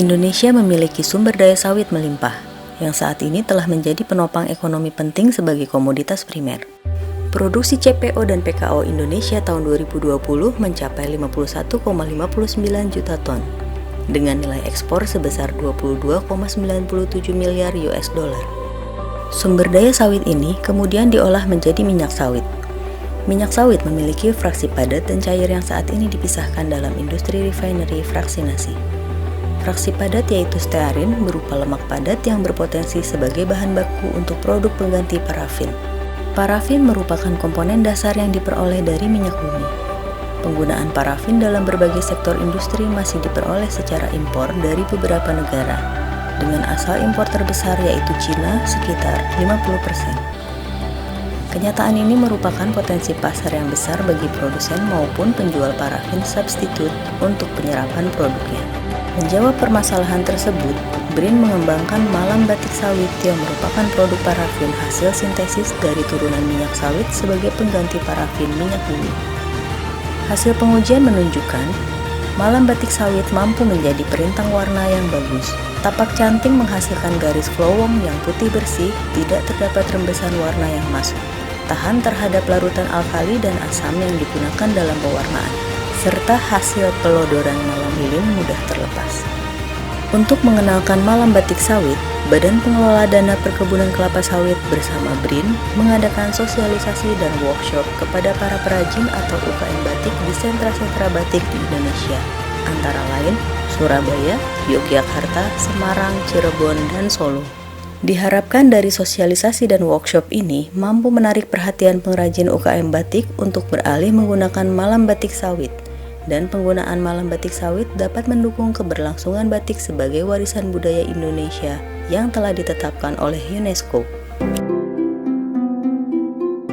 Indonesia memiliki sumber daya sawit melimpah, yang saat ini telah menjadi penopang ekonomi penting sebagai komoditas primer. Produksi CPO dan PKO Indonesia tahun 2020 mencapai 51,59 juta ton, dengan nilai ekspor sebesar 22,97 miliar US dollar. Sumber daya sawit ini kemudian diolah menjadi minyak sawit. Minyak sawit memiliki fraksi padat dan cair yang saat ini dipisahkan dalam industri refinery fraksinasi. Fraksi padat yaitu stearin berupa lemak padat yang berpotensi sebagai bahan baku untuk produk pengganti parafin. Parafin merupakan komponen dasar yang diperoleh dari minyak bumi. Penggunaan parafin dalam berbagai sektor industri masih diperoleh secara impor dari beberapa negara, dengan asal impor terbesar yaitu Cina sekitar 50%. Kenyataan ini merupakan potensi pasar yang besar bagi produsen maupun penjual parafin substitut untuk penyerapan produknya. Menjawab permasalahan tersebut, BRIN mengembangkan malam batik sawit yang merupakan produk parafin hasil sintesis dari turunan minyak sawit sebagai pengganti parafin minyak bumi. Hasil pengujian menunjukkan, malam batik sawit mampu menjadi perintang warna yang bagus. Tapak canting menghasilkan garis flowong yang putih bersih, tidak terdapat rembesan warna yang masuk. Tahan terhadap larutan alkali dan asam yang digunakan dalam pewarnaan, serta hasil pelodoran malam lilin mudah terlepas. Untuk mengenalkan malam batik sawit, Badan Pengelola Dana Perkebunan Kelapa Sawit bersama BRIN mengadakan sosialisasi dan workshop kepada para perajin atau UKM batik di sentra-sentra batik di Indonesia, antara lain Surabaya, Yogyakarta, Semarang, Cirebon, dan Solo. Diharapkan dari sosialisasi dan workshop ini mampu menarik perhatian pengrajin UKM batik untuk beralih menggunakan malam batik sawit, dan penggunaan malam batik sawit dapat mendukung keberlangsungan batik sebagai warisan budaya Indonesia yang telah ditetapkan oleh UNESCO.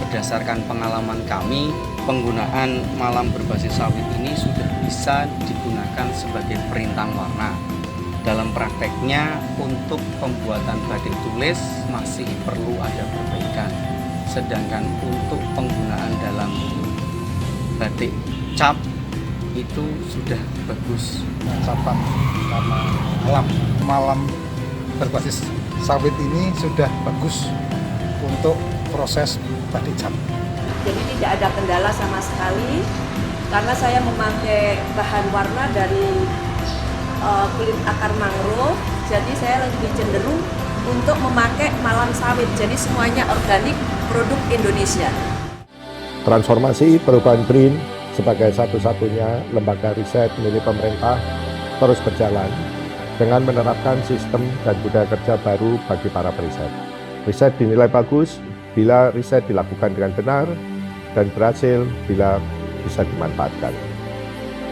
Berdasarkan pengalaman kami, penggunaan malam berbasis sawit ini sudah bisa digunakan sebagai perintang warna. Dalam prakteknya, untuk pembuatan batik tulis masih perlu ada perbaikan. Sedangkan untuk penggunaan dalam batik cap itu sudah bagus. Capan karena malam berbasis sawit ini sudah bagus untuk proses batik cap. Jadi tidak ada kendala sama sekali karena saya memakai bahan warna dari kulit akar mangrove, jadi saya lebih cenderung untuk memakai malam sawit, jadi semuanya organik, produk Indonesia. Transformasi perubahan BRIN sebagai satu-satunya lembaga riset milik pemerintah terus berjalan dengan menerapkan sistem dan budaya kerja baru bagi para periset. Riset dinilai bagus bila riset dilakukan dengan benar dan berhasil bila bisa dimanfaatkan.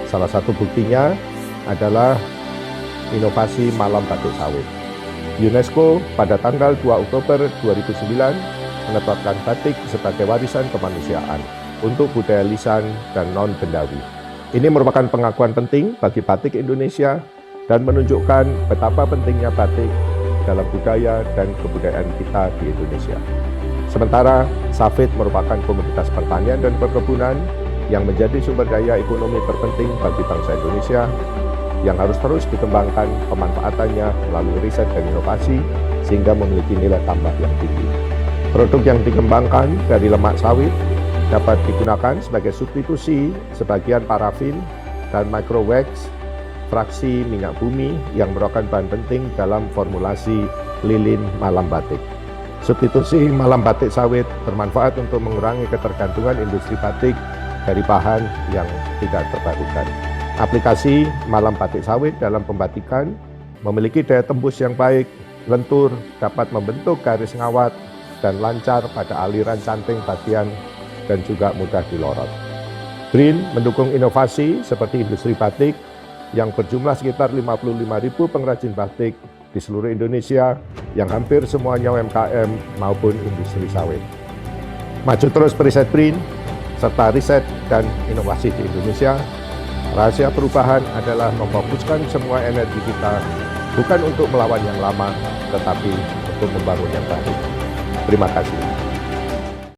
Salah satu buktinya adalah inovasi malam batik sawit. UNESCO pada tanggal 2 Oktober 2009 menetapkan batik sebagai warisan kemanusiaan untuk budaya lisan dan non-bendawi. Ini merupakan pengakuan penting bagi batik Indonesia dan menunjukkan betapa pentingnya batik dalam budaya dan kebudayaan kita di Indonesia. Sementara sawit merupakan komoditas pertanian dan perkebunan yang menjadi sumber daya ekonomi terpenting bagi bangsa Indonesia, yang harus terus dikembangkan pemanfaatannya melalui riset dan inovasi sehingga memiliki nilai tambah yang tinggi. Produk yang dikembangkan dari lemak sawit dapat digunakan sebagai substitusi sebagian parafin dan microwax, fraksi minyak bumi yang merupakan bahan penting dalam formulasi lilin malam batik. Substitusi malam batik sawit bermanfaat untuk mengurangi ketergantungan industri batik dari bahan yang tidak terbarukan. Aplikasi malam batik sawit dalam pembatikan memiliki daya tembus yang baik, lentur, dapat membentuk garis ngawat, dan lancar pada aliran canting bagian dan juga mudah dilorot. BRIN mendukung inovasi seperti industri batik yang berjumlah sekitar 55.000 pengrajin batik di seluruh Indonesia yang hampir semuanya UMKM maupun industri sawit. Maju terus periset BRIN serta riset dan inovasi di Indonesia. Rahasia perubahan adalah memfokuskan semua energi kita bukan untuk melawan yang lama, tetapi untuk membangun yang baru. Terima kasih.